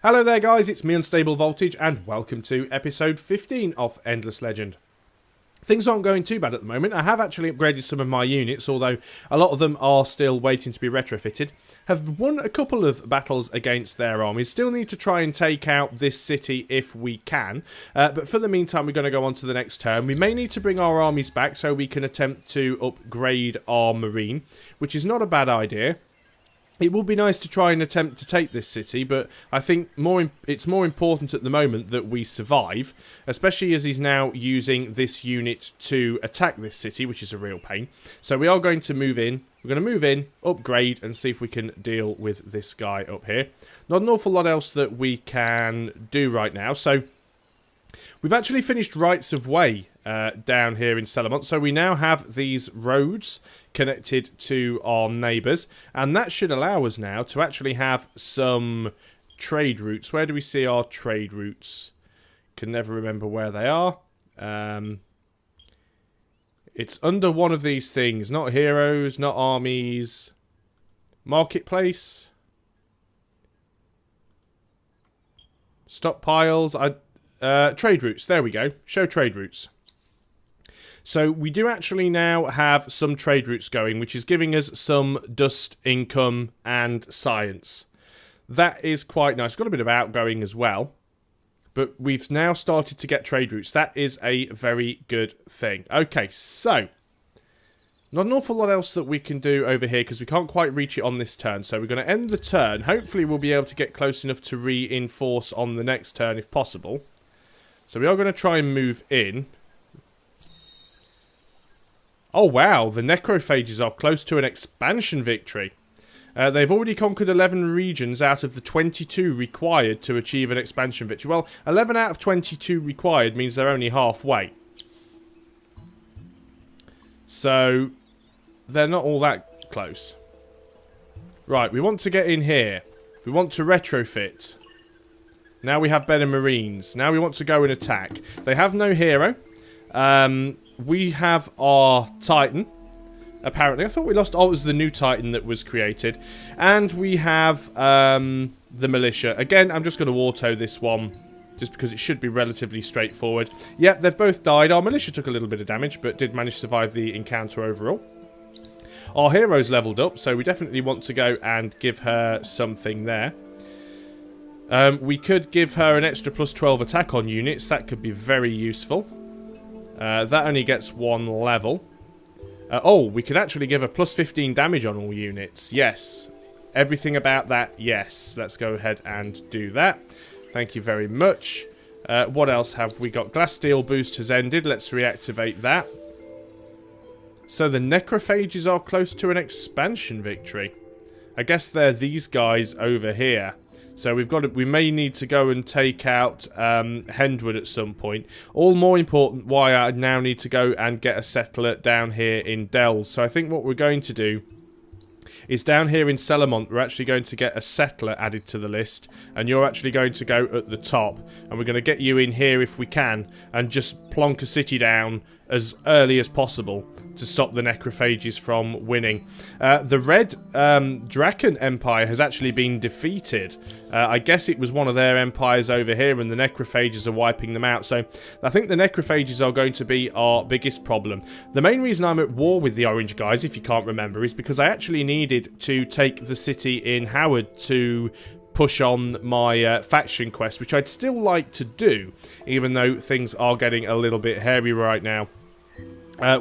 Hello there guys, it's me Unstable Voltage and welcome to episode 15 of Endless Legend. Things aren't going too bad at the moment. I have actually upgraded some of my units, although a lot of them are still waiting to be retrofitted. Have won a couple of battles against their armies. Still need to try and take out this city if we can. But for the meantime, we're going to go on to the next turn. We may need to bring our armies back so we can attempt to upgrade our marine, which is not a bad idea. It would be nice to try and attempt to take this city, but I think it's more important at the moment that we survive, especially as he's now using this unit to attack this city, which is a real pain. So we are going to move in. We're going to move in, upgrade, and see if we can deal with this guy up here. Not an awful lot else that we can do right now. So we've actually finished rights of way down here in Selamont. So we now have these roads connected to our neighbours, and that should allow us now to actually have some trade routes. Where do we see our trade routes? Can never remember where they are. It's under one of these things. Not heroes, not armies. Marketplace. Stockpiles. Trade routes. There we go. Show trade routes. So we do actually now have some trade routes going, which is giving us some dust income and science. That is quite nice. We've got a bit of outgoing as well. But we've now started to get trade routes. That is a very good thing. Okay, so not an awful lot else that we can do over here because we can't quite reach it on this turn. So we're going to end the turn. Hopefully we'll be able to get close enough to reinforce on the next turn if possible. So we are going to try and move in. Oh wow, the necrophages are close to an expansion victory. They've already conquered 11 regions out of the 22 required to achieve an expansion victory. Well, 11 out of 22 required means they're only halfway. So, they're not all that close. Right, we want to get in here. We want to retrofit. Now we have better marines. Now we want to go and attack. They have no hero. We have our Titan, apparently. I thought we lost... Oh, it was the new Titan that was created. And we have the militia. Again, I'm just going to auto this one, just because it should be relatively straightforward. Yep, they've both died. Our militia took a little bit of damage, but did manage to survive the encounter overall. Our hero's leveled up, so we definitely want to go and give her something there. We could give her an extra plus 12 attack on units. That could be very useful. That only gets one level. Oh, we could actually give a plus 15 damage on all units. Yes. Everything about that, yes. Let's go ahead and do that. Thank you very much. What else have we got? Glass Steel boost has ended. Let's reactivate that. So the necrophages are close to an expansion victory. I guess they're these guys over here. So we may need to go and take out Hendwood at some point. All more important, why I now need to go and get a settler down here in Dells. So I think what we're going to do is down here in Selamont, we're actually going to get a settler added to the list. And you're actually going to go at the top. And we're going to get you in here if we can. And just plonk a city down as early as possible to stop the necrophages from winning. The Red Draken Empire has actually been defeated. I guess it was one of their empires over here and the necrophages are wiping them out. So I think the necrophages are going to be our biggest problem. The main reason I'm at war with the orange guys, if you can't remember, is because I actually needed to take the city in Howard to push on my faction quest, which I'd still like to do, even though things are getting a little bit hairy right now.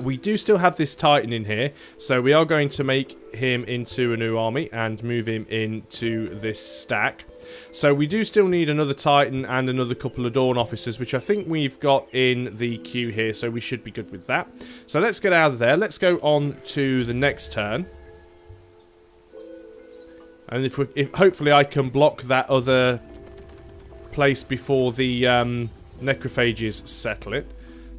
We do still have this Titan in here, so we are going to make him into a new army and move him into this stack. So we do still need another Titan and another couple of Dawn officers, which I think we've got in the queue here, so we should be good with that. So let's get out of there. Let's go on to the next turn. And if hopefully I can block that other place before the necrophages settle it.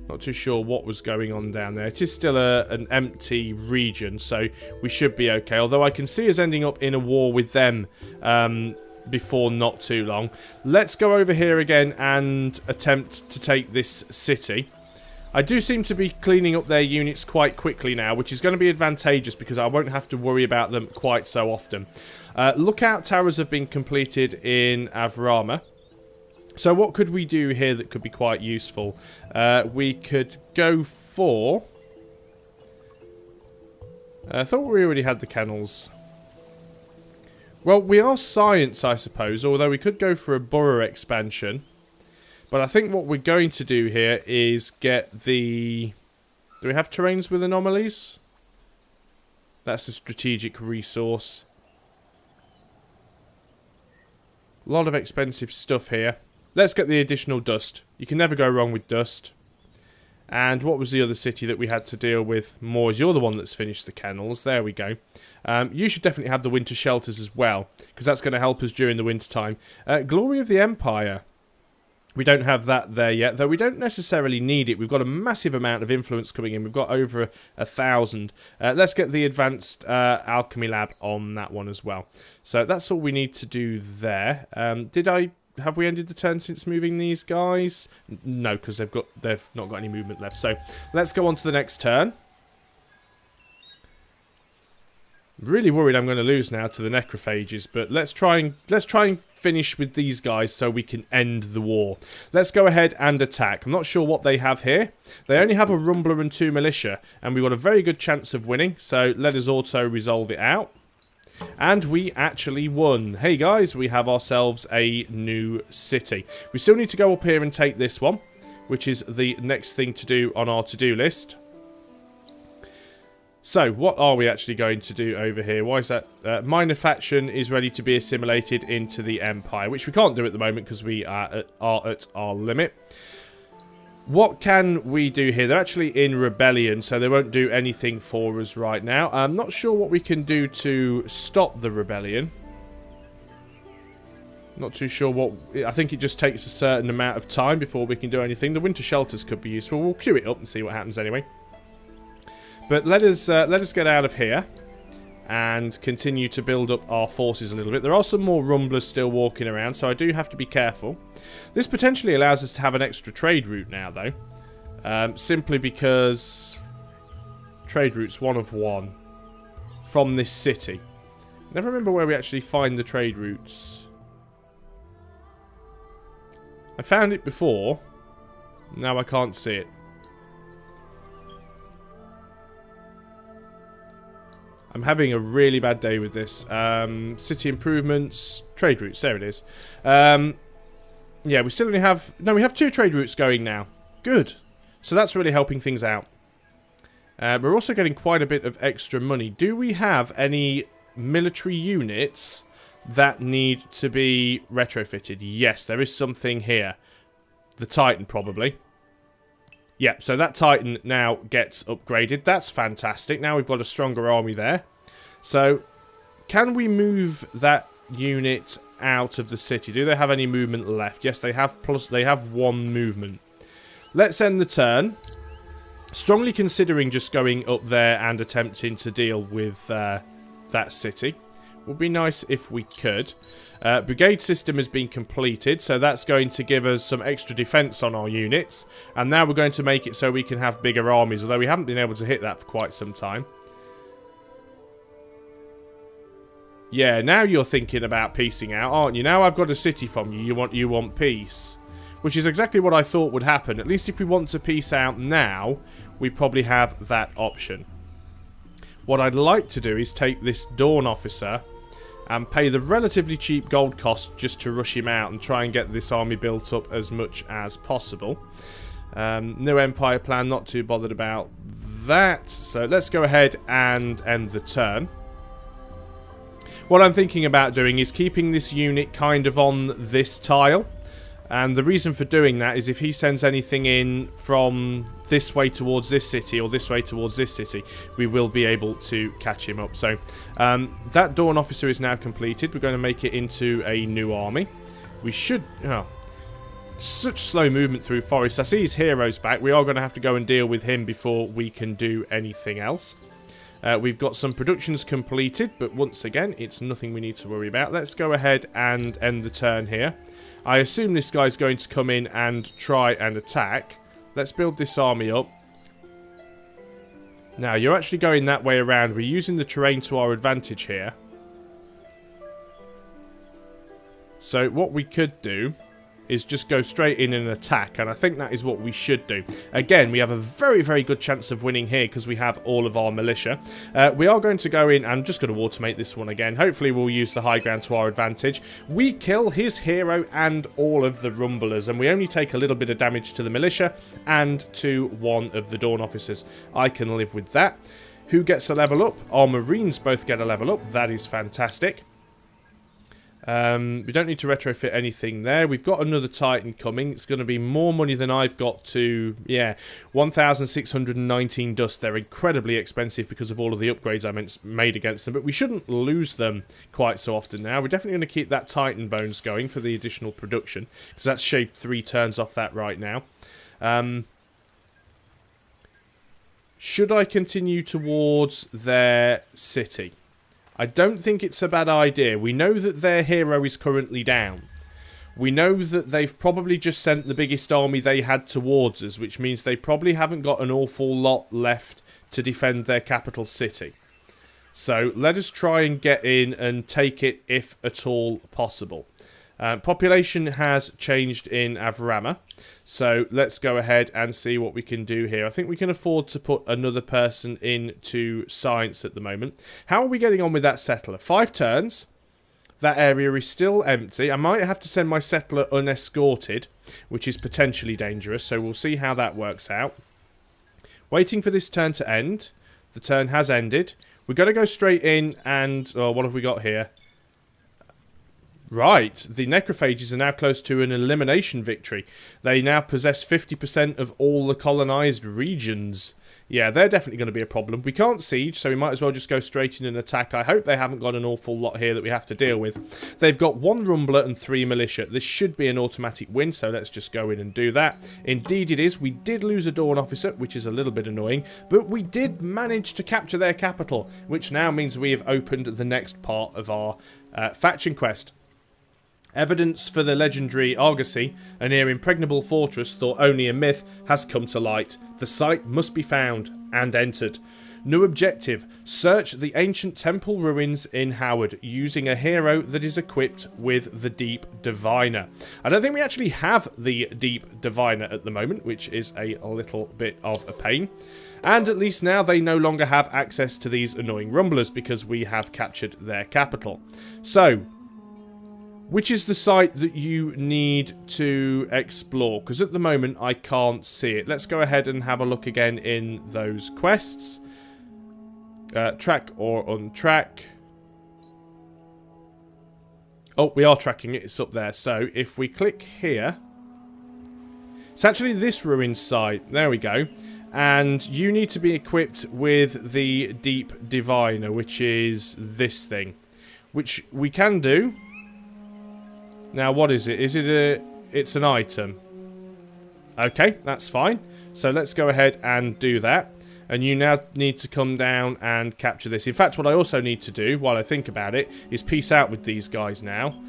Not too sure what was going on down there. It is still an empty region, so we should be okay. Although I can see us ending up in a war with them before not too long. Let's go over here again and attempt to take this city. I do seem to be cleaning up their units quite quickly now, which is going to be advantageous because I won't have to worry about them quite so often. Lookout towers have been completed in Avrama. So what could we do here that could be quite useful? We could go for... I thought we already had the kennels. Well, we are science, I suppose, although we could go for a borough expansion. But I think what we're going to do here is get the... Do we have terrains with anomalies? That's a strategic resource. A lot of expensive stuff here. Let's get the additional dust. You can never go wrong with dust. And what was the other city that we had to deal with? Moors, you're the one that's finished the kennels. There we go. You should definitely have the winter shelters as well, because that's going to help us during the winter time. Glory of the Empire. We don't have that there yet, though we don't necessarily need it. We've got a massive amount of influence coming in. We've got over 1,000. Let's get the advanced alchemy lab on that one as well. So that's all we need to do there. Have we ended the turn since moving these guys? No, because they've not got any movement left. So let's go on to the next turn. Really worried I'm going to lose now to the necrophages, but let's try and finish with these guys so we can end the war. Let's go ahead and attack. I'm not sure what they have here. They only have a rumbler and 2 militia, and we've got a very good chance of winning. So let us auto resolve it out. And we actually won. Hey guys, we have ourselves a new city. We still need to go up here and take this one, which is the next thing to do on our to-do list. So, what are we actually going to do over here? Why is that? Minor faction is ready to be assimilated into the Empire, which we can't do at the moment because we are at our limit. What can we do here? They're actually in rebellion, so they won't do anything for us right now. I'm not sure what we can do to stop the rebellion. Not too sure what... I think it just takes a certain amount of time before we can do anything. The winter shelters could be useful. We'll queue it up and see what happens anyway. But let us get out of here and continue to build up our forces a little bit. There are some more rumblers still walking around, so I do have to be careful. This potentially allows us to have an extra trade route now, though. Simply because trade route's 1 of 1 from this city. Never remember where we actually find the trade routes. I found it before. Now I can't see it. I'm having a really bad day with this. City improvements, trade routes, there it is. Yeah, we still only have... No, we have 2 trade routes going now. Good. So that's really helping things out. We're also getting quite a bit of extra money. Do we have any military units that need to be retrofitted? Yes, there is something here. The Titan, probably. Yeah, so that Titan now gets upgraded. That's fantastic. Now we've got a stronger army there. So, can we move that unit out of the city? Do they have any movement left? Yes, they have. Plus, they have 1 movement. Let's end the turn. Strongly considering just going up there and attempting to deal with that city. Would be nice if we could. Brigade system has been completed, so that's going to give us some extra defense on our units. And now we're going to make it so we can have bigger armies, although we haven't been able to hit that for quite some time. Yeah, now you're thinking about piecing out, aren't you? Now I've got a city from you, you want peace. Which is exactly what I thought would happen. At least if we want to peace out now, we probably have that option. What I'd like to do is take this Dawn officer and pay the relatively cheap gold cost just to rush him out and try and get this army built up as much as possible. No Empire plan, not too bothered about that. So let's go ahead and end the turn. What I'm thinking about doing is keeping this unit kind of on this tile. And the reason for doing that is if he sends anything in from this way towards this city or this way towards this city, we will be able to catch him up. So that Dawn officer is now completed. We're going to make it into a new army. We should... Oh, such slow movement through forest. I see his heroes back. We are going to have to go and deal with him before we can do anything else. We've got some productions completed, but once again, it's nothing we need to worry about. Let's go ahead and end the turn here. I assume this guy's going to come in and try and attack. Let's build this army up. Now, you're actually going that way around. We're using the terrain to our advantage here. So what we could do is just go straight in and attack, and I think that is what we should do. Again, we have a very, very good chance of winning here because we have all of our militia. We are going to go in, I'm just going to automate this one again. Hopefully we'll use the high ground to our advantage. We kill his hero and all of the rumblers, and we only take a little bit of damage to the militia and to one of the dawn officers. I can live with that. Who gets a level up? Our marines both get a level up. That is fantastic. We don't need to retrofit anything there. We've got another Titan coming. It's going to be more money than I've got to... Yeah, 1,619 dust. They're incredibly expensive because of all of the upgrades I made against them. But we shouldn't lose them quite so often now. We're definitely going to keep that Titan bones going for the additional production. Because that's shaved 3 turns off that right now. Should I continue towards their city? I don't think it's a bad idea. We know that their hero is currently down. We know that they've probably just sent the biggest army they had towards us, which means they probably haven't got an awful lot left to defend their capital city. So let us try and get in and take it if at all possible. Population has changed in Avrama, so let's go ahead and see what we can do here. I think we can afford to put another person into science at the moment. How are we getting on with that settler? 5 turns. That area is still empty. I might have to send my settler unescorted, which is potentially dangerous, so we'll see how that works out. Waiting for this turn to end. The turn has ended. We're going to go straight in and... Oh, what have we got here? Right, the necrophages are now close to an elimination victory. They now possess 50% of all the colonised regions. Yeah, they're definitely going to be a problem. We can't siege, so we might as well just go straight in and attack. I hope they haven't got an awful lot here that we have to deal with. They've got 1 rumbler and 3 militia. This should be an automatic win, so let's just go in and do that. Indeed it is. We did lose a dawn officer, which is a little bit annoying, but we did manage to capture their capital, which now means we have opened the next part of our faction quest. Evidence for the legendary Argosy, a near impregnable fortress thought only a myth, has come to light. The site must be found and entered. New objective: search the ancient temple ruins in Howard using a hero that is equipped with the Deep Diviner. I don't think we actually have the Deep Diviner at the moment, which is a little bit of a pain. And at least now they no longer have access to these annoying rumblers because we have captured their capital. So... which is the site that you need to explore? Because at the moment, I can't see it. Let's go ahead and have a look again in those quests. Track or untrack. Oh, we are tracking it. It's up there. So, if we click here... it's actually this ruin site. There we go. And you need to be equipped with the Deep Diviner, which is this thing. Which we can do... Now, what is it? Is it a... it's an item. Okay, that's fine. So let's go ahead and do that. And you now need to come down and capture this. In fact, what I also need to do, while I think about it, is peace out with these guys now.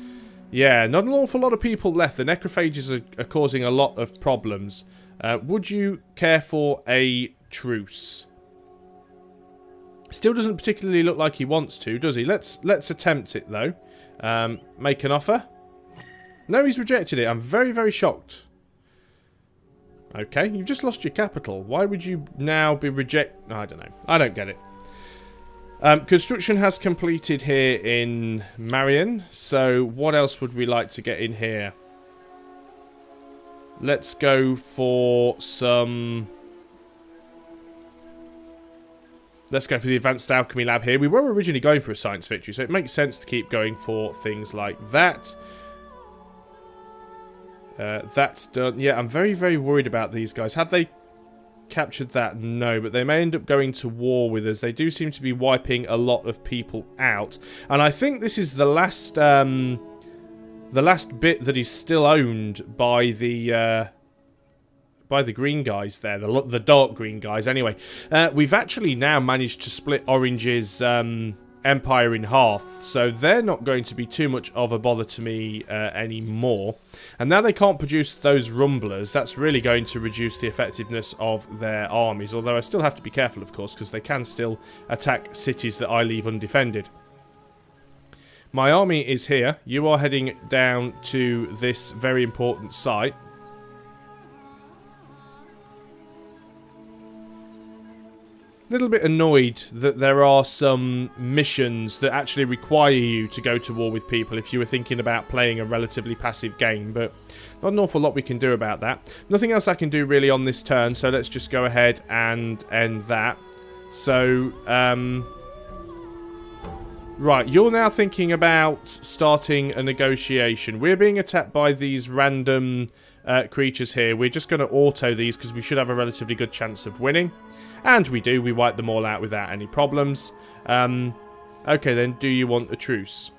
Yeah, not an awful lot of people left. The necrophages are causing a lot of problems. Would you care for a truce? Still doesn't particularly look like he wants to, does he? Let's attempt it, though. Make an offer. No, he's rejected it. I'm very, very shocked. Okay, you've just lost your capital. Why would you now be I don't know. I don't get it. Construction has completed here in Marion. So what else would we like to get in here? Let's go for some... let's go for the Advanced Alchemy Lab here. We were originally going for a science victory, so it makes sense to keep going for things like that. That's done. Yeah, I'm very, very worried about these guys. Have they captured that? No, but they may end up going to war with us. They do seem to be wiping a lot of people out. And I think this is the last bit that is still owned by the green guys there. The dark green guys, anyway. We've actually now managed to split Orange's... empire in half, so they're not going to be too much of a bother to me anymore. And now they can't produce those rumblers. That's really going to reduce the effectiveness of their armies, although I still have to be careful, of course, because they can still attack cities that I leave undefended. My army is here. You are heading down to this very important site. Little bit annoyed that there are some missions that actually require you to go to war with people if you were thinking about playing a relatively passive game, but not an awful lot we can do about that. Nothing else I can do really on this turn, so let's just go ahead and end that. So, right, you're now thinking about starting a negotiation. We're being attacked by these random creatures here. We're just going to auto these because we should have a relatively good chance of winning. And we do. We wipe them all out without any problems. Okay, then, do you want a truce?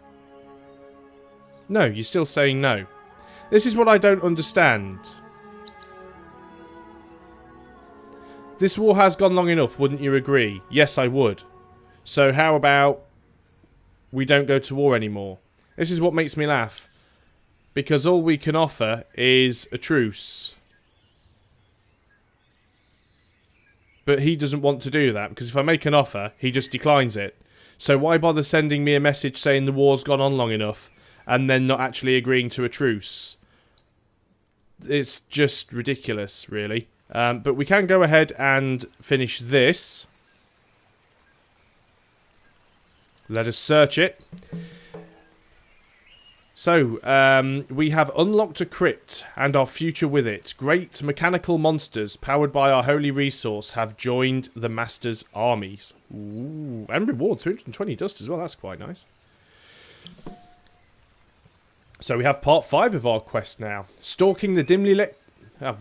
No, you're still saying no. This is what I don't understand. This war has gone long enough, wouldn't you agree? Yes, I would. So how about we don't go to war anymore? This is what makes me laugh. Because all we can offer is a truce. But he doesn't want to do that, because if I make an offer, he just declines it. So why bother sending me a message saying the war's gone on long enough, and then not actually agreeing to a truce? It's just ridiculous, really. But we can go ahead and finish this. Let us search it. So, we have unlocked a crypt, and our future with it. Great mechanical monsters, powered by our holy resource, have joined the Master's armies. Ooh, and reward 320 dust as well, that's quite nice. So we have part 5 of our quest now. Stalking the dimly lit...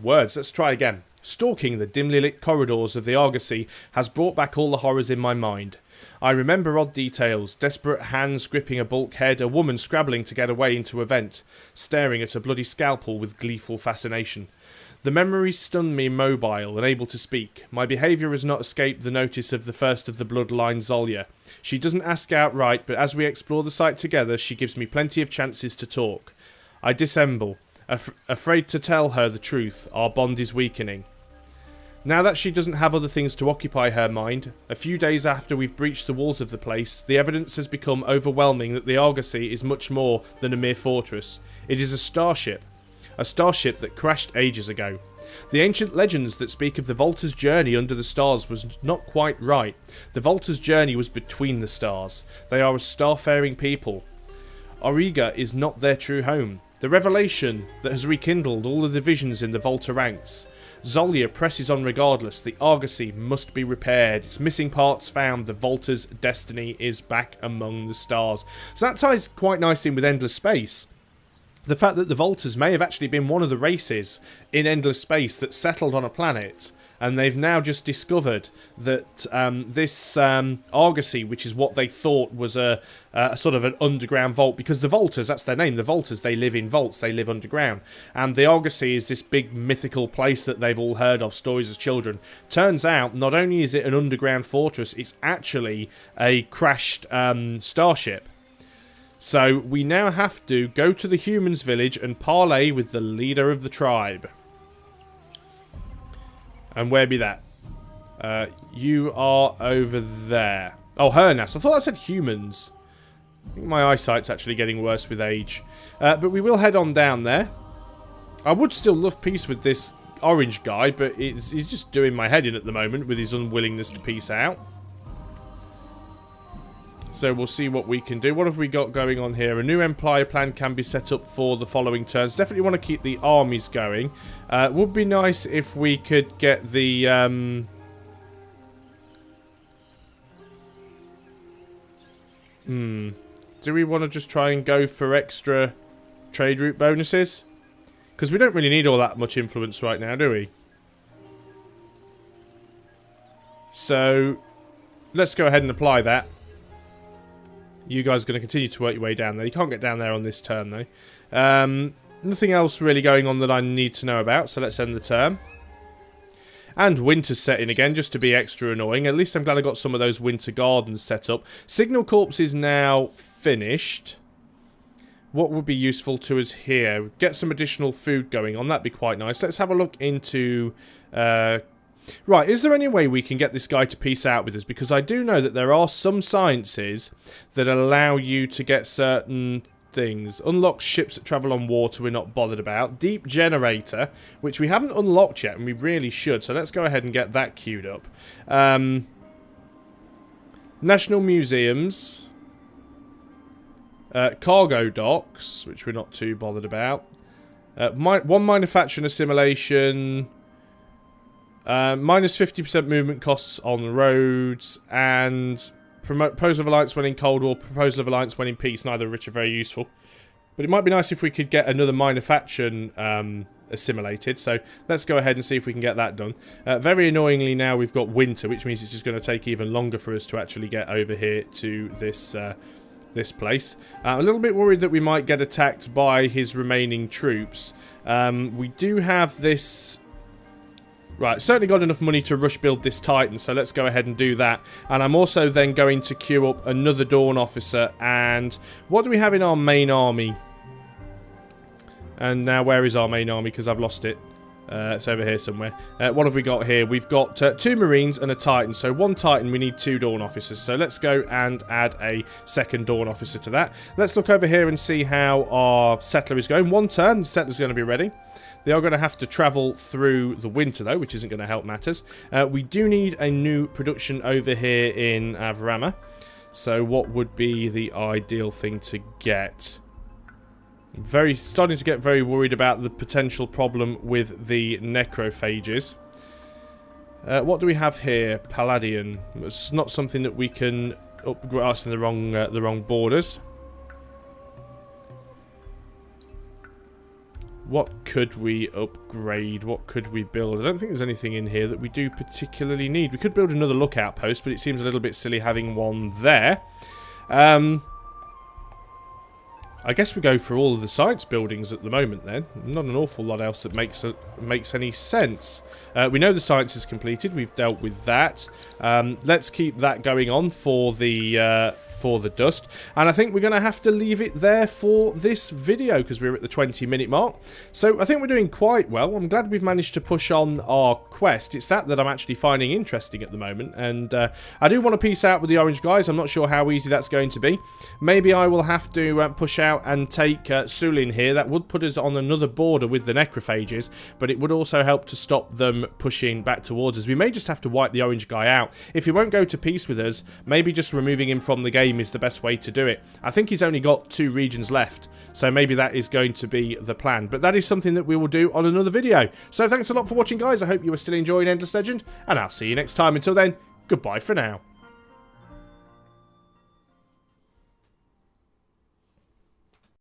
words, let's try again. Stalking the dimly lit corridors of the Argosy has brought back all the horrors in my mind. I remember odd details, desperate hands gripping a bulkhead, a woman scrabbling to get away into a vent, staring at a bloody scalpel with gleeful fascination. The memories stun me mobile, unable to speak. My behaviour has not escaped the notice of the first of the bloodline, Zolya. She doesn't ask outright, but as we explore the site together, she gives me plenty of chances to talk. I dissemble, afraid to tell her the truth. Our bond is weakening. Now that she doesn't have other things to occupy her mind, a few days after we've breached the walls of the place, the evidence has become overwhelming that the Argosy is much more than a mere fortress. It is a starship that crashed ages ago. The ancient legends that speak of the Volta's journey under the stars was not quite right. The Volta's journey was between the stars. They are a starfaring people. Auriga is not their true home. The revelation that has rekindled all of the divisions in the Volta ranks. Zolya presses on regardless. The Argosy must be repaired. Its missing parts found. The Volta's destiny is back among the stars. So that ties quite nicely in with Endless Space. The fact that the Voltas may have actually been one of the races in Endless Space that settled on a planet, and they've now just discovered that this Argosy, which is what they thought was a sort of an underground vault, because the Voltas, that's their name, the Voltas, they live in vaults, they live underground, and the Argosy is this big mythical place that they've all heard of, stories as children. Turns out, not only is it an underground fortress, it's actually a crashed starship. So we now have to go to the humans' village and parley with the leader of the tribe. And where be that? You are over there. Oh, Hernas. I thought I said humans. I think my eyesight's actually getting worse with age. But we will head on down there. I would still love peace with this orange guy, but he's just doing my head in at the moment with his unwillingness to peace out. So we'll see what we can do. What have we got going on here? A new Empire plan can be set up for the following turns. Definitely want to keep the armies going. Would be nice if we could get the... Do we want to just try and go for extra trade route bonuses? Because we don't really need all that much influence right now, do we? So, let's go ahead and apply that. You guys are going to continue to work your way down there. You can't get down there on this turn, though. Nothing else really going on that I need to know about, so let's end the turn. And winter's set in again, just to be extra annoying. At least I'm glad I got some of those winter gardens set up. Signal Corps is now finished. What would be useful to us here? Get some additional food going on. That'd be quite nice. Let's have a look into... Right, is there any way we can get this guy to peace out with us? Because I do know that there are some sciences that allow you to get certain things. Unlock ships that travel on water we're not bothered about. Deep generator, which we haven't unlocked yet, and we really should. So let's go ahead and get that queued up. National museums. Cargo docks, which we're not too bothered about. One manufacturing assimilation. Minus 50% movement costs on the roads. And proposal of alliance when in Cold War, proposal of alliance when in peace. Neither of which are very useful. But it might be nice if we could get another manufacturing assimilated. So let's go ahead and see if we can get that done. Very annoyingly now we've got winter, which means it's just going to take even longer for us to actually get over here to this this place. A little bit worried that we might get attacked by his remaining troops. We do have this... Right, certainly got enough money to rush build this Titan, so let's go ahead and do that. And I'm also then going to queue up another Dawn Officer. And what do we have in our main army? And now where is our main army? Because I've lost it. It's over here somewhere. What have we got here? We've got 2 Marines and a Titan. So 1 Titan, we need 2 Dawn Officers. So let's go and add a second Dawn Officer to that. Let's look over here and see how our Settler is going. 1 turn, the Settler's going to be ready. They are going to have to travel through the winter, though, which isn't going to help matters. We do need a new production over here in Avrama. So what would be the ideal thing to get? Starting to get very worried about the potential problem with the necrophages. What do we have here? Palladian. It's not something that we can upgrade. Us in the wrong borders. What could we upgrade? What could we build? I don't think there's anything in here that we do particularly need. We could build another lookout post, but it seems a little bit silly having one there. I guess we go for all of the science buildings at the moment then. Not an awful lot else that makes any sense. We know the science is completed. We've dealt with that. Let's keep that going on for the dust. And I think we're going to have to leave it there for this video because we're at the 20-minute mark. So I think we're doing quite well. I'm glad we've managed to push on our quest. It's that I'm actually finding interesting at the moment. And I do want to peace out with the orange guys. I'm not sure how easy that's going to be. Maybe I will have to push out and take Sulin here. That would put us on another border with the necrophages, but it would also help to stop them pushing back towards us. We may just have to wipe the orange guy out. If he won't go to peace with us, maybe just removing him from the game is the best way to do it. I think he's only got 2 regions left, so maybe that is going to be the plan. But that is something that we will do on another video. So thanks a lot for watching, guys. I hope you are still enjoying Endless Legend, and I'll see you next time. Until then, goodbye for now.